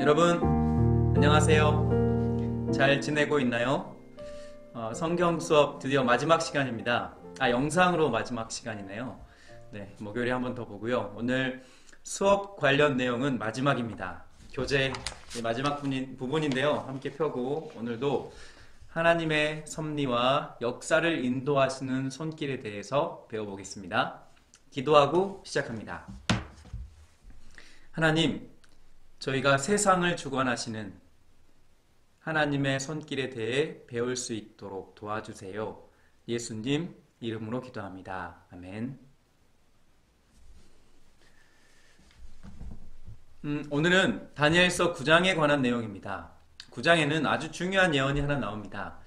여러분 안녕하세요. 잘 지내고 있나요? 성경 수업 드디어 마지막 시간입니다. 영상으로 마지막 시간이네요. 네, 목요일에 한 번 더 보고요. 오늘 수업 관련 내용은 마지막입니다. 교재 마지막 부분인데요. 함께 펴고 오늘도 하나님의 섭리와 역사를 인도하시는 손길에 대해서 배워보겠습니다. 기도하고 시작합니다. 하나님, 저희가 세상을 주관하시는 하나님의 손길에 대해 배울 수 있도록 도와주세요. 예수님 이름으로 기도합니다. 아멘. 오늘은 다니엘서 9장에 관한 내용입니다. 9장에는 아주 중요한 예언이 하나 나옵니다.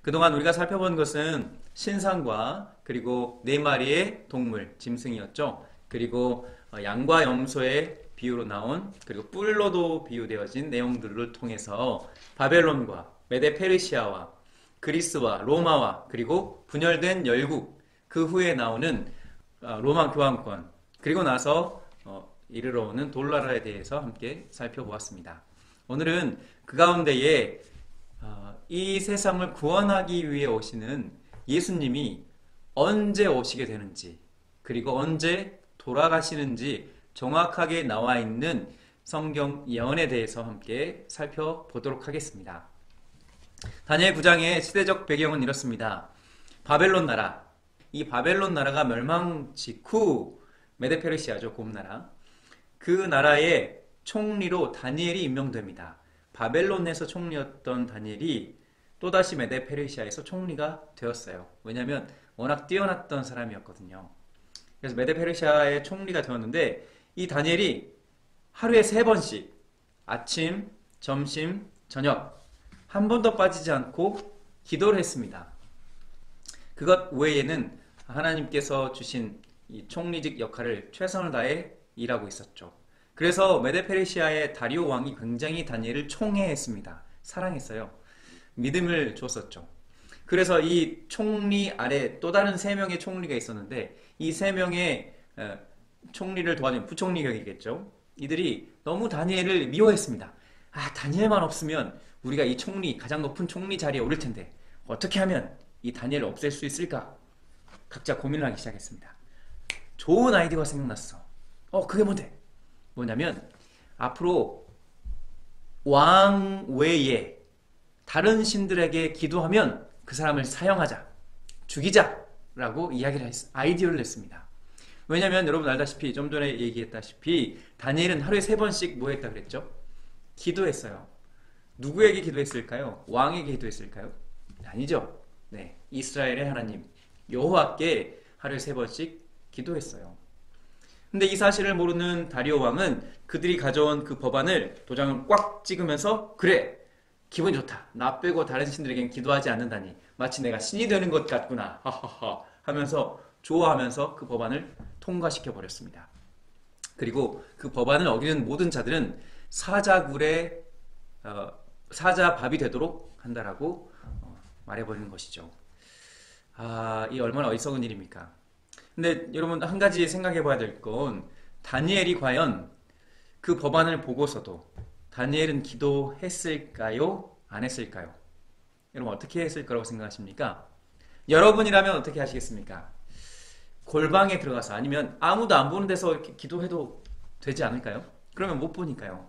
그동안 우리가 살펴본 것은 신상과 그리고 4마리의 동물, 짐승이었죠. 그리고 양과 염소의 비유로 나온, 그리고 뿔로도 비유되어진 내용들을 통해서 바벨론과 메데 페르시아와 그리스와 로마와 그리고 분열된 열국, 그 후에 나오는 로마 교황권, 그리고 나서 이르러 오는 돌나라에 대해서 함께 살펴보았습니다. 오늘은 그 가운데에 이 세상을 구원하기 위해 오시는 예수님이 언제 오시게 되는지, 그리고 언제 돌아가시는지 정확하게 나와 있는 성경 예언에 대해서 함께 살펴보도록 하겠습니다. 다니엘 9장의 시대적 배경은 이렇습니다. 바벨론 나라, 이 바벨론 나라가 멸망 직후 메데 페르시아죠, 곰나라. 그 나라의 총리로 다니엘이 임명됩니다. 바벨론에서 총리였던 다니엘이 또다시 메데 페르시아에서 총리가 되었어요. 왜냐하면 워낙 뛰어났던 사람이었거든요. 그래서 메데 페르시아의 총리가 되었는데, 이 다니엘이 하루에 3번씩 아침, 점심, 저녁 한 번도 빠지지 않고 기도를 했습니다. 그것 외에는 하나님께서 주신 이 총리직 역할을 최선을 다해 일하고 있었죠. 그래서 메데 페르시아의 다리오 왕이 굉장히 다니엘을 총애했습니다. 사랑했어요. 믿음을 줬었죠. 그래서 이 총리 아래 또 다른 3명의 총리가 있었는데, 이 3명의 총리를 도와준 부총리 격이겠죠. 이들이 너무 다니엘을 미워했습니다. 다니엘만 없으면 우리가 이 총리, 가장 높은 총리 자리에 오를 텐데 어떻게 하면 이 다니엘을 없앨 수 있을까? 각자 고민을 하기 시작했습니다. 좋은 아이디어가 생각났어. 그게 뭐냐면 앞으로 왕 외에 다른 신들에게 기도하면 그 사람을 사형하자, 죽이자라고 아이디어를 냈습니다. 왜냐하면 여러분 알다시피, 좀 전에 얘기했다시피 다니엘은 하루에 3번씩 뭐 했다 그랬죠? 기도했어요. 누구에게 기도했을까요? 왕에게 기도했을까요? 아니죠. 네, 이스라엘의 하나님 여호와께 하루에 3번씩 기도했어요. 근데 이 사실을 모르는 다리오 왕은 그들이 가져온 그 법안을 도장을 꽉 찍으면서, 그래, 기분 좋다, 나 빼고 다른 신들에겐 기도하지 않는다니 마치 내가 신이 되는 것 같구나 하하하 하면서 좋아하면서 그 법안을 통과시켜 버렸습니다. 그리고 그 법안을 어기는 모든 자들은 사자굴의 사자밥이 되도록 한다라고 말해버리는 것이죠. 이 얼마나 어리석은 일입니까? 근데 여러분, 한 가지 생각해 봐야 될 건, 다니엘이 과연 그 법안을 보고서도 다니엘은 기도했을까요? 안 했을까요? 여러분 어떻게 했을 거라고 생각하십니까? 여러분이라면 어떻게 하시겠습니까? 골방에 들어가서, 아니면 아무도 안 보는 데서 이렇게 기도해도 되지 않을까요? 그러면 못 보니까요.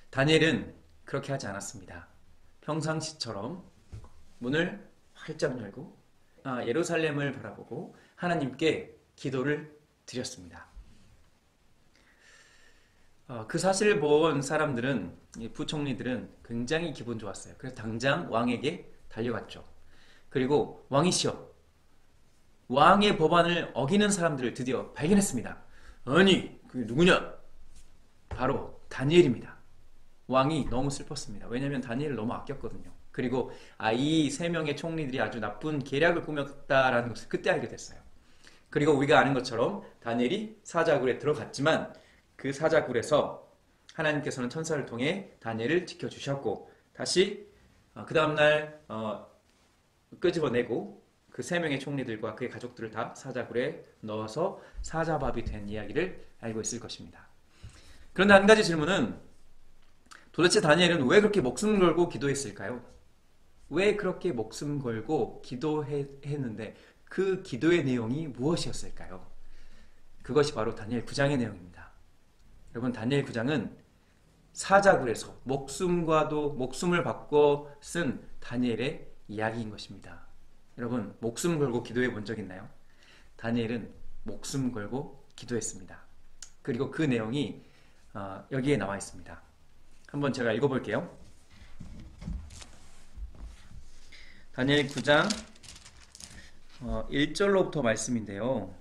다니엘은 그렇게 하지 않았습니다. 평상시처럼 문을 활짝 열고 예루살렘을 바라보고 하나님께 기도를 드렸습니다. 그 사실을 본 사람들은, 부총리들은 굉장히 기분 좋았어요. 그래서 당장 왕에게 달려갔죠. 그리고 왕이시여, 왕의 법안을 어기는 사람들을 드디어 발견했습니다. 아니, 그게 누구냐? 바로 다니엘입니다. 왕이 너무 슬펐습니다. 왜냐하면 다니엘을 너무 아꼈거든요. 그리고 이 3명의 총리들이 아주 나쁜 계략을 꾸몄다라는 것을 그때 알게 됐어요. 그리고 우리가 아는 것처럼 다니엘이 사자굴에 들어갔지만, 그 사자굴에서 하나님께서는 천사를 통해 다니엘을 지켜주셨고, 다시 그 다음날 끄집어내고 그 3명의 총리들과 그의 가족들을 다 사자굴에 넣어서 사자밥이 된 이야기를 알고 있을 것입니다. 그런데 한 가지 질문은 도대체 다니엘은 왜 그렇게 목숨 걸고 기도했을까요? 왜 그렇게 목숨 걸고 기도했는데 그 기도의 내용이 무엇이었을까요? 그것이 바로 다니엘 9장의 내용입니다. 여러분, 다니엘 9장은 사자굴에서 목숨을 바꿔 쓴 다니엘의 이야기인 것입니다. 여러분, 목숨 걸고 기도해 본 적 있나요? 다니엘은 목숨 걸고 기도했습니다. 그리고 그 내용이 여기에 나와 있습니다. 한번 제가 읽어볼게요. 다니엘 9장 1절로부터 말씀인데요.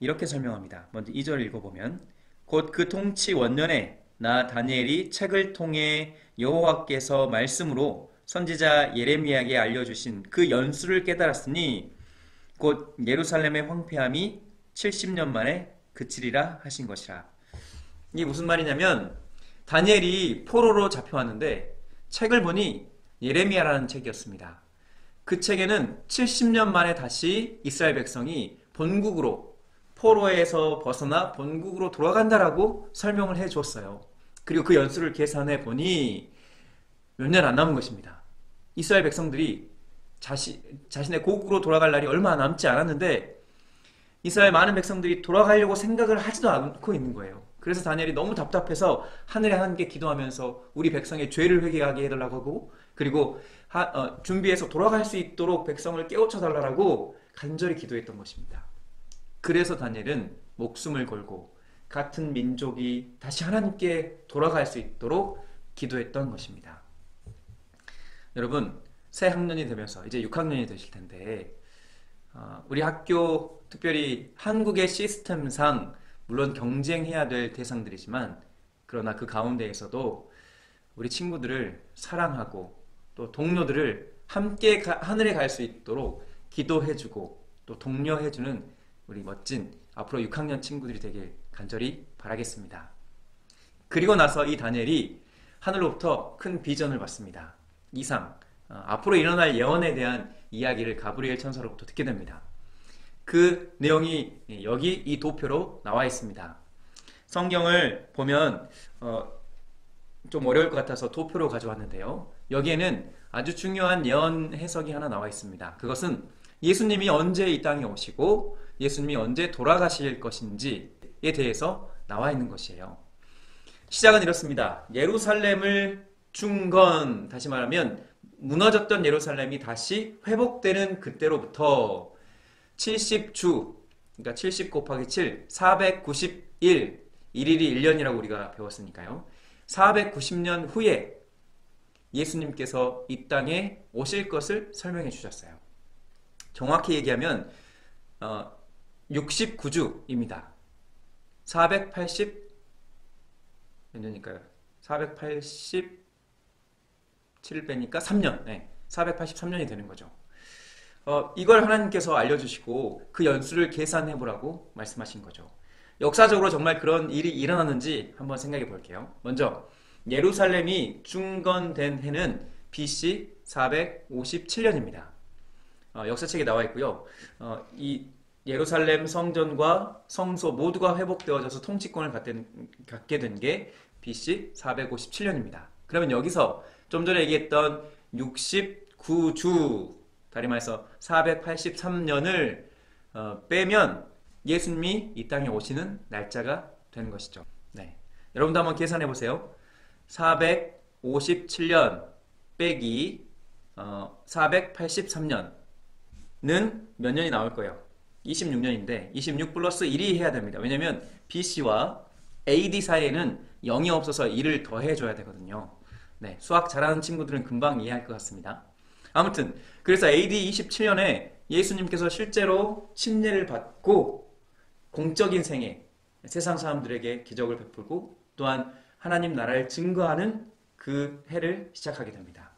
이렇게 설명합니다. 먼저 2절 읽어보면 곧 그 통치 원년에 나 다니엘이 책을 통해 여호와께서 말씀으로 선지자 예레미야에게 알려주신 그 연수를 깨달았으니 곧 예루살렘의 황폐함이 70년 만에 그치리라 하신 것이라. 이게 무슨 말이냐면 다니엘이 포로로 잡혀왔는데 책을 보니 예레미야라는 책이었습니다. 그 책에는 70년 만에 다시 이스라엘 백성이 본국으로, 포로에서 벗어나 본국으로 돌아간다라고 설명을 해줬어요. 그리고 그 연수를 계산해 보니 몇 년 안 남은 것입니다. 이스라엘 백성들이 자신의 고국으로 돌아갈 날이 얼마 남지 않았는데 이스라엘 많은 백성들이 돌아가려고 생각을 하지도 않고 있는 거예요. 그래서 다니엘이 너무 답답해서 하늘에 하나님께 기도하면서 우리 백성의 죄를 회개하게 해달라고 하고, 그리고 준비해서 돌아갈 수 있도록 백성을 깨우쳐 달라고 간절히 기도했던 것입니다. 그래서 다니엘은 목숨을 걸고 같은 민족이 다시 하나님께 돌아갈 수 있도록 기도했던 것입니다. 여러분, 새 학년이 되면서 이제 6학년이 되실 텐데 우리 학교, 특별히 한국의 시스템상 물론 경쟁해야 될 대상들이지만, 그러나 그 가운데에서도 우리 친구들을 사랑하고 또 동료들을 함께 하늘에 갈 수 있도록 기도해주고 또 독려해주는 우리 멋진 앞으로 6학년 친구들이 되길 간절히 바라겠습니다. 그리고 나서 이 다니엘이 하늘로부터 큰 비전을 받습니다. 이상, 앞으로 일어날 예언에 대한 이야기를 가브리엘 천사로부터 듣게 됩니다. 그 내용이 여기 이 도표로 나와 있습니다. 성경을 보면 좀 어려울 것 같아서 도표로 가져왔는데요. 여기에는 아주 중요한 예언 해석이 하나 나와 있습니다. 그것은 예수님이 언제 이 땅에 오시고 예수님이 언제 돌아가실 것인지에 대해서 나와 있는 것이에요. 시작은 이렇습니다. 예루살렘을 중건, 다시 말하면 무너졌던 예루살렘이 다시 회복되는 그때로부터 70주, 그러니까 70 곱하기 7, 491, 1일이 1년이라고 우리가 배웠으니까요. 490년 후에 예수님께서 이 땅에 오실 것을 설명해 주셨어요. 정확히 얘기하면 69주입니다. 480 몇 년일까요? 487 빼니까 3년, 네, 483년이 되는 거죠. 이걸 하나님께서 알려주시고 그 연수를 계산해 보라고 말씀하신 거죠. 역사적으로 정말 그런 일이 일어났는지 한번 생각해 볼게요. 먼저 예루살렘이 중건된 해는 BC 457년입니다. 역사책에 나와 있고요. 이 예루살렘 성전과 성소 모두가 회복되어져서 통치권을 갖게 된 게 BC 457년입니다. 그러면 여기서 좀 전에 얘기했던 69주, 다리 말해서 483년을 빼면 예수님이 이 땅에 오시는 날짜가 되는 것이죠. 네. 여러분도 한번 계산해 보세요. 457년 빼기 483년은 몇 년이 나올 거예요? 26년인데 26 플러스 1이 해야 됩니다. 왜냐하면 BC와 AD 사이에는 0이 없어서 1을 더해줘야 되거든요. 네, 수학 잘하는 친구들은 금방 이해할 것 같습니다. 아무튼 그래서 AD 27년에 예수님께서 실제로 침례를 받고 공적인 생애, 세상 사람들에게 기적을 베풀고 또한 하나님 나라를 증거하는 그 해를 시작하게 됩니다.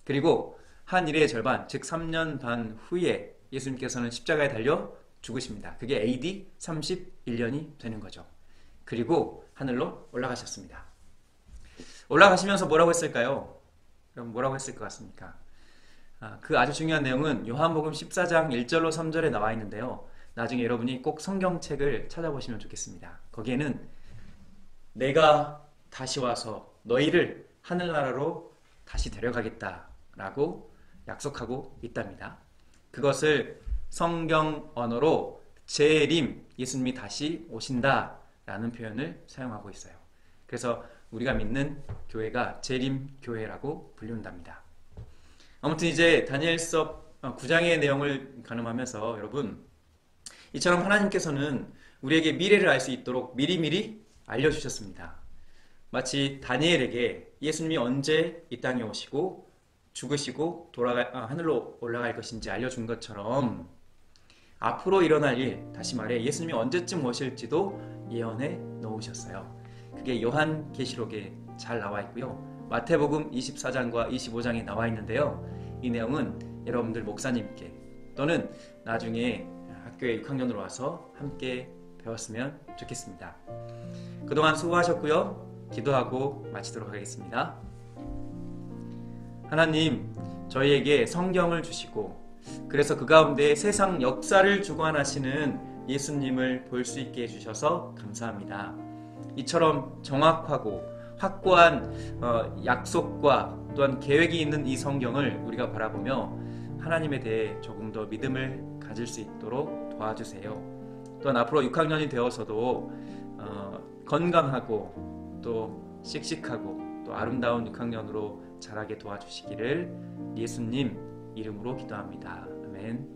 그리고 한 일의 절반, 즉 3년 반 후에 예수님께서는 십자가에 달려 죽으십니다. 그게 AD 31년이 되는 거죠. 그리고 하늘로 올라가셨습니다. 올라가시면서 뭐라고 했을까요? 그럼 뭐라고 했을 것 같습니까? 그 아주 중요한 내용은 요한복음 14장 1절로 3절에 나와 있는데요. 나중에 여러분이 꼭 성경책을 찾아보시면 좋겠습니다. 거기에는 내가 다시 와서 너희를 하늘나라로 다시 데려가겠다라고 약속하고 있답니다. 그것을 성경 언어로 재림, 예수님이 다시 오신다라는 표현을 사용하고 있어요. 그래서 우리가 믿는 교회가 재림 교회라고 불린답니다. 아무튼 이제 다니엘서 9장의 내용을 가늠하면서 여러분, 이처럼 하나님께서는 우리에게 미래를 알 수 있도록 미리미리 알려주셨습니다. 마치 다니엘에게 예수님이 언제 이 땅에 오시고 죽으시고 하늘로 올라갈 것인지 알려준 것처럼 앞으로 일어날 일, 다시 말해 예수님이 언제쯤 오실지도 예언해 놓으셨어요. 그게 요한계시록에 잘 나와 있고요. 마태복음 24장과 25장에 나와 있는데요. 이 내용은 여러분들 목사님께 또는 나중에 학교에 6학년으로 와서 함께 배웠으면 좋겠습니다. 그동안 수고하셨고요. 기도하고 마치도록 하겠습니다. 하나님, 저희에게 성경을 주시고 그래서 그 가운데 세상 역사를 주관하시는 예수님을 볼 수 있게 해주셔서 감사합니다. 이처럼 정확하고 확고한 약속과 또한 계획이 있는 이 성경을 우리가 바라보며 하나님에 대해 조금 더 믿음을 가질 수 있도록 도와주세요. 또한 앞으로 6학년이 되어서도 건강하고 또 씩씩하고 또 아름다운 6학년으로 자라게 도와주시기를 예수님 이름으로 기도합니다. 아멘.